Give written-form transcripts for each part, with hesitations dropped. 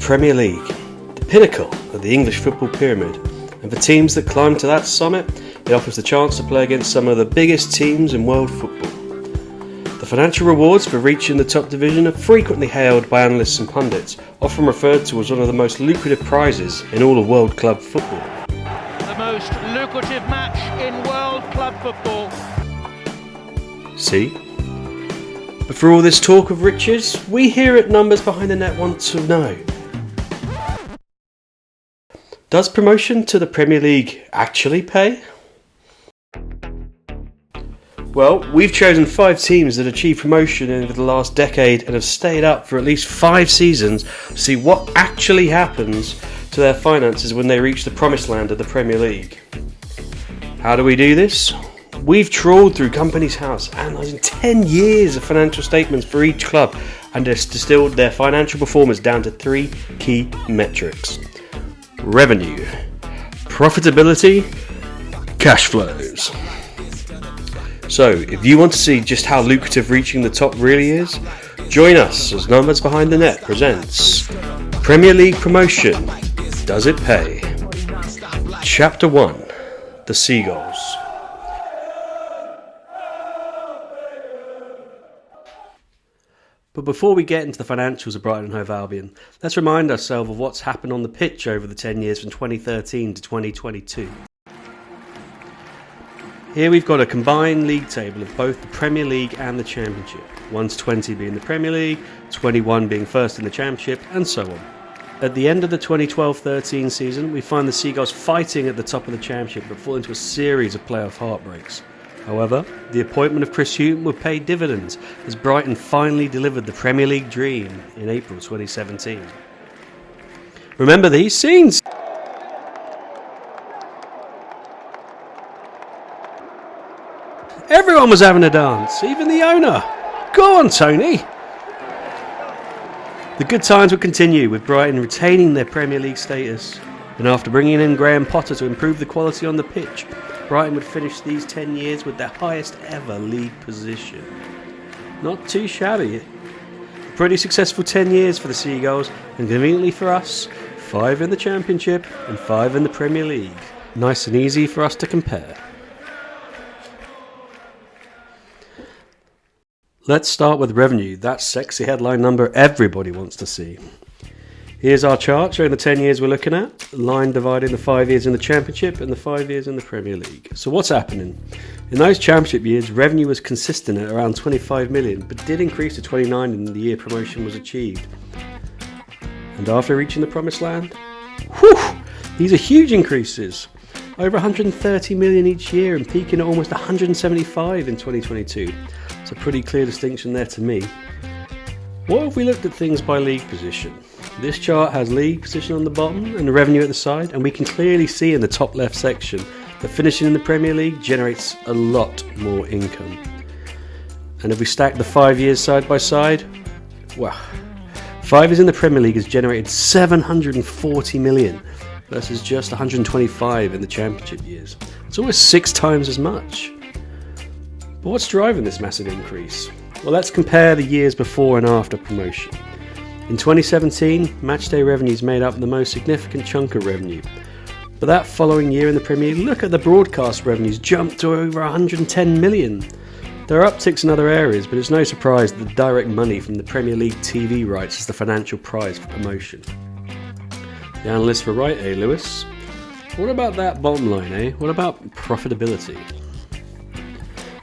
Premier League, the pinnacle of the English football pyramid, and for teams that climb to that summit, it offers the chance to play against some of the biggest teams in world football. The financial rewards for reaching the top division are frequently hailed by analysts and pundits, often referred to as one of the most lucrative prizes in all of world club football. The most lucrative match in world club football. See? But for all this talk of riches, we here at Numbers Behind the Net want to know: does promotion to the Premier League actually pay? Well, we've chosen 5 teams that achieved promotion over the last decade and have stayed up for at least 5 seasons to see what actually happens to their finances when they reach the promised land of the Premier League. How do we do this? We've trawled through Companies House, analysing 10 years of financial statements for each club and distilled their financial performance down to 3 key metrics: revenue, profitability, cash flows. So, if you want to see just how lucrative reaching the top really is, join us as Numbers Behind the Net presents Premier League Promotion, Does It Pay? Chapter 1, The Seagulls. But before we get into the financials of Brighton Hove Albion, let's remind ourselves of what's happened on the pitch over the 10 years from 2013 to 2022. Here we've got a combined league table of both the Premier League and the Championship, 1 to 20 being the Premier League, 21 being first in the Championship, and so on. At the end of the 2012-13 season, we find the Seagulls fighting at the top of the Championship but fall into a series of playoff heartbreaks. However, the appointment of Chris Hughton would pay dividends as Brighton finally delivered the Premier League dream in April 2017. Remember these scenes? Everyone was having a dance, even the owner. Go on, Tony! The good times would continue, with Brighton retaining their Premier League status. And after bringing in Graham Potter to improve the quality on the pitch, Brighton would finish these 10 years with their highest ever league position. Not too shabby. A pretty successful 10 years for the Seagulls, and conveniently for us, 5 in the Championship and 5 in the Premier League. Nice and easy for us to compare. Let's start with revenue, that sexy headline number everybody wants to see. Here's our chart showing the 10 years we're looking at, line dividing the 5 years in the Championship and the 5 years in the Premier League. So what's happening? In those Championship years, revenue was consistent at around 25 million, but did increase to 29 in the year promotion was achieved. And after reaching the promised land, these are huge increases. Over 130 million each year and peaking at almost 175 in 2022. It's a pretty clear distinction there to me. What if we looked at things by league position? This chart has league position on the bottom and the revenue at the side, and we can clearly see in the top left section that finishing in the Premier League generates a lot more income. And if we stack the 5 years side by side, wow, 5 years in the Premier League has generated 740 million versus just 125 in the Championship years. It's almost 6 times as much. But what's driving this massive increase? Well, let's compare the years before and after promotion. In 2017, matchday revenues made up the most significant chunk of revenue. But that following year in the Premier League, look at the broadcast revenues jumped to over 110 million. There are upticks in other areas, but it's no surprise that the direct money from the Premier League TV rights is the financial prize for promotion. The analysts were right, eh, Lewis? What about that bottom line, eh? What about profitability?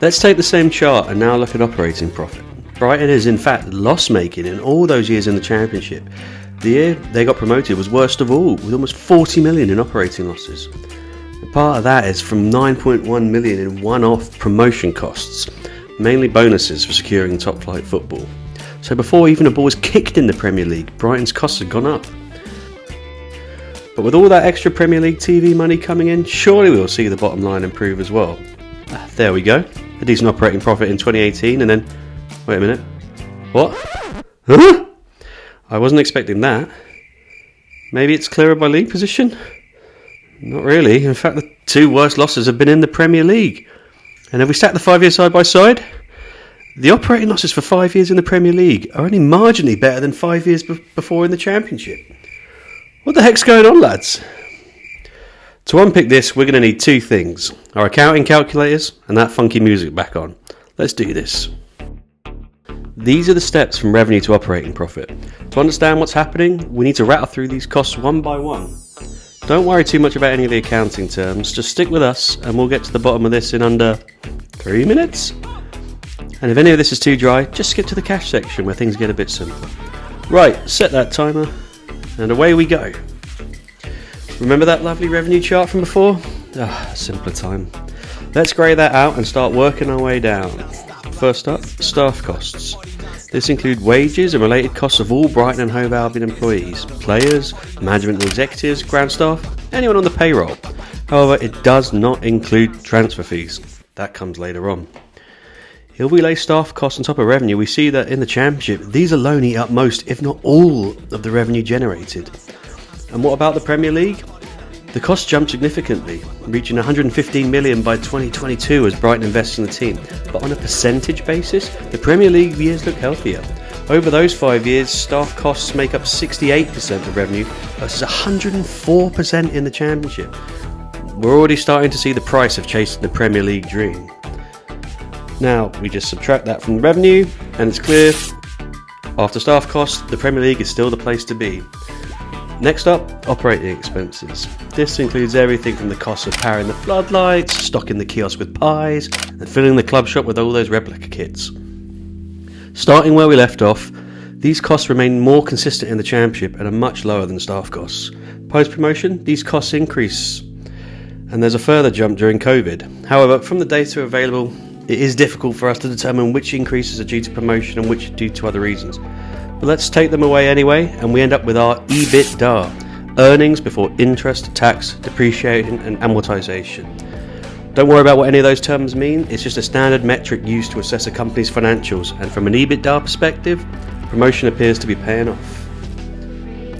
Let's take the same chart and now look at operating profit. Brighton is in fact loss-making in all those years in the Championship. The year they got promoted was worst of all, with almost 40 million in operating losses. And part of that is from 9.1 million in one-off promotion costs, mainly bonuses for securing top-flight football. So before even a ball was kicked in the Premier League, Brighton's costs had gone up. But with all that extra Premier League TV money coming in, surely we'll see the bottom line improve as well. There we go. A decent operating profit in 2018 and then... Wait a minute. What? Huh? I wasn't expecting that. Maybe it's clearer by league position? Not really. In fact, the 2 worst losses have been in the Premier League. And if we stack the 5 years side by side, the operating losses for 5 years in the Premier League are only marginally better than 5 years before in the Championship. What the heck's going on, lads? To unpick this, we're going to need two things. Our accounting calculators and that funky music back on. Let's do this. These are the steps from revenue to operating profit. To understand what's happening, we need to rattle through these costs one by one. Don't worry too much about any of the accounting terms, just stick with us and we'll get to the bottom of this in under 3 minutes. And if any of this is too dry, just skip to the cash section where things get a bit simpler. Right, set that timer and away we go. Remember that lovely revenue chart from before? Simpler time. Let's grey that out and start working our way down. First up, staff costs. This includes wages and related costs of all Brighton Hove Albion employees, players, management and executives, ground staff, anyone on the payroll. However, it does not include transfer fees. That comes later on. If we lay staff costs on top of revenue, we see that in the Championship, these alone eat up most, if not all, of the revenue generated. And what about the Premier League? The costs jumped significantly, reaching 115 million by 2022 as Brighton invests in the team. But on a percentage basis, the Premier League years look healthier. Over those 5 years, staff costs make up 68% of revenue versus 104% in the Championship. We're already starting to see the price of chasing the Premier League dream. Now, we just subtract that from the revenue, and it's clear, after staff costs, the Premier League is still the place to be. Next up, operating expenses. This includes everything from the cost of powering the floodlights, stocking the kiosk with pies, and filling the club shop with all those replica kits. Starting where we left off, these costs remain more consistent in the Championship and are much lower than staff costs. Post-promotion, these costs increase, and there's a further jump during COVID. However, from the data available, it is difficult for us to determine which increases are due to promotion and which are due to other reasons. But let's take them away anyway, and we end up with our EBITDA, earnings before interest, tax, depreciation and amortization. Don't worry about what any of those terms mean, it's just a standard metric used to assess a company's financials, and from an EBITDA perspective, promotion appears to be paying off.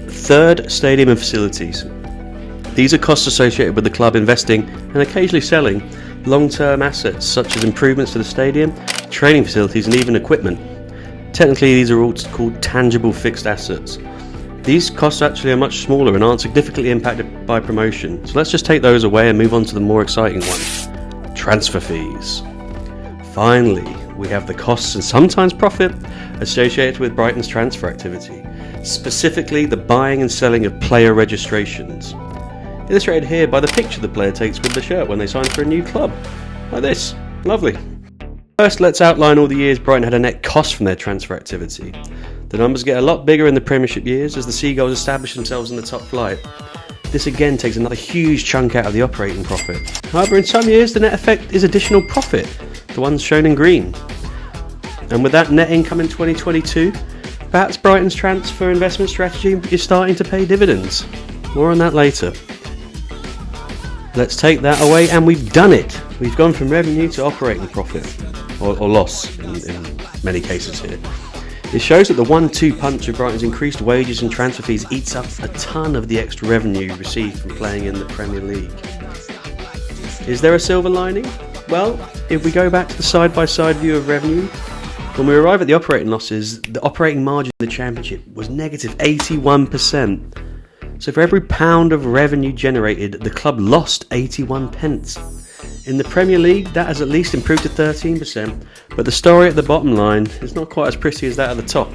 Third, stadium and facilities. These are costs associated with the club investing and occasionally selling long-term assets such as improvements to the stadium, training facilities and even equipment. Technically, these are all called tangible fixed assets. These costs actually are much smaller and aren't significantly impacted by promotion. So let's just take those away and move on to the more exciting ones. Transfer fees. Finally, we have the costs and sometimes profit associated with Brighton's transfer activity, specifically the buying and selling of player registrations. Illustrated here by the picture the player takes with the shirt when they sign for a new club. Like this. Lovely. First, let's outline all the years Brighton had a net cost from their transfer activity. The numbers get a lot bigger in the Premiership years as the Seagulls establish themselves in the top flight. This again takes another huge chunk out of the operating profit. However, in some years the net effect is additional profit, the ones shown in green. And with that net income in 2022, perhaps Brighton's transfer investment strategy is starting to pay dividends. More on that later. Let's take that away, and we've done it. We've gone from revenue to operating profit, or loss in many cases here. It shows that the 1-2 punch of Brighton's increased wages and transfer fees eats up a ton of the extra revenue received from playing in the Premier League. Is there a silver lining? Well, if we go back to the side-by-side view of revenue, when we arrive at the operating losses, the operating margin in the Championship was negative 81%. So for every pound of revenue generated, the club lost 81 pence. In the Premier League, that has at least improved to 13%, but the story at the bottom line is not quite as pretty as that at the top.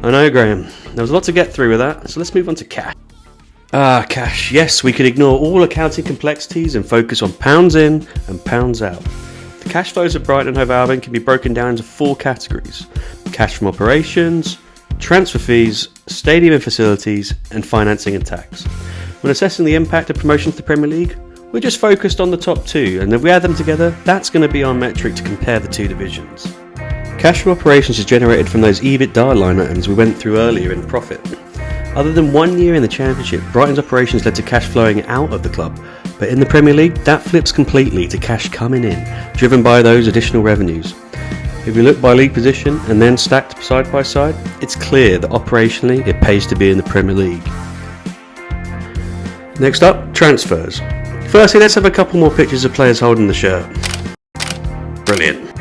I know, Graham, there was a lot to get through with that, so let's move on to cash. Cash. Yes, we could ignore all accounting complexities and focus on pounds in and pounds out. The cash flows of Brighton Hove Albion can be broken down into 4 categories: cash from operations, transfer fees, stadium and facilities, and financing and tax. When assessing the impact of promotion to the Premier League, we're just focused on the top 2, and if we add them together, that's going to be our metric to compare the 2 divisions. Cash from operations is generated from those EBITDA line items we went through earlier in profit. Other than 1 year in the Championship, Brighton's operations led to cash flowing out of the club, but in the Premier League, that flips completely to cash coming in, driven by those additional revenues. If we look by league position and then stacked side by side, it's clear that operationally it pays to be in the Premier League. Next up, transfers. Firstly, let's have a couple more pictures of players holding the shirt. Brilliant.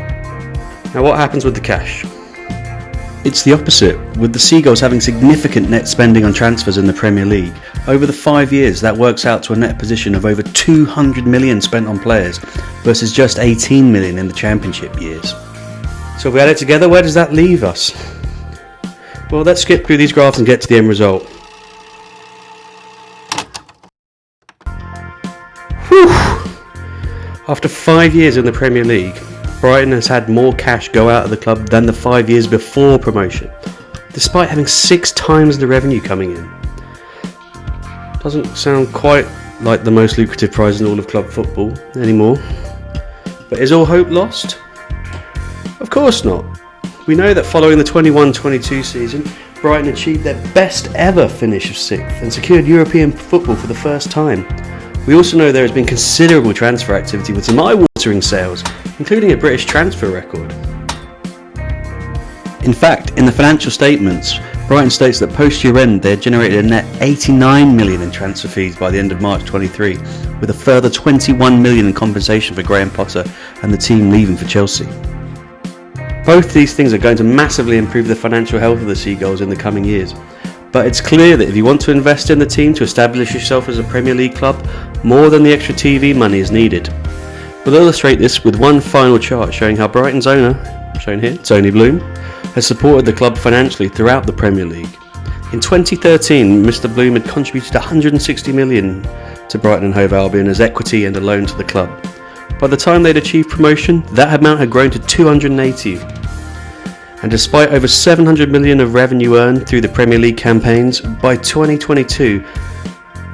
Now what happens with the cash? It's the opposite, with the Seagulls having significant net spending on transfers in the Premier League. Over the 5 years, that works out to a net position of over 200 million spent on players versus just 18 million in the Championship years. So if we add it together, where does that leave us? Well, let's skip through these graphs and get to the end result. Whew. After 5 years in the Premier League, Brighton has had more cash go out of the club than the 5 years before promotion, despite having 6 times the revenue coming in. Doesn't sound quite like the most lucrative prize in all of club football anymore. But is all hope lost? Of course not. We know that following the 21-22 season, Brighton achieved their best ever finish of 6th and secured European football for the first time. We also know there has been considerable transfer activity with some eye-watering sales, including a British transfer record. In fact, in the financial statements, Brighton states that post-year end they had generated a net 89 million in transfer fees by the end of March 23, with a further 21 million in compensation for Graham Potter and the team leaving for Chelsea. Both these things are going to massively improve the financial health of the Seagulls in the coming years. But it's clear that if you want to invest in the team to establish yourself as a Premier League club, more than the extra TV money is needed. We'll illustrate this with one final chart showing how Brighton's owner, shown here, Tony Bloom, has supported the club financially throughout the Premier League. In 2013, Mr. Bloom had contributed 160 million to Brighton Hove Albion as equity and a loan to the club. By the time they'd achieved promotion, that amount had grown to 280. And despite over 700 million of revenue earned through the Premier League campaigns, by 2022,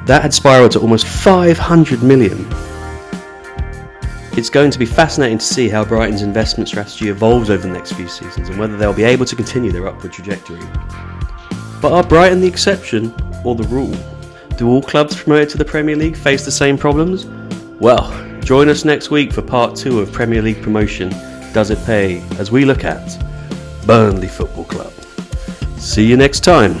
that had spiralled to almost 500 million. It's going to be fascinating to see how Brighton's investment strategy evolves over the next few seasons and whether they'll be able to continue their upward trajectory. But are Brighton the exception or the rule? Do all clubs promoted to the Premier League face the same problems? Well, join us next week for part 2 of Premier League promotion, Does It Pay? As we look at Burnley Football Club. See you next time.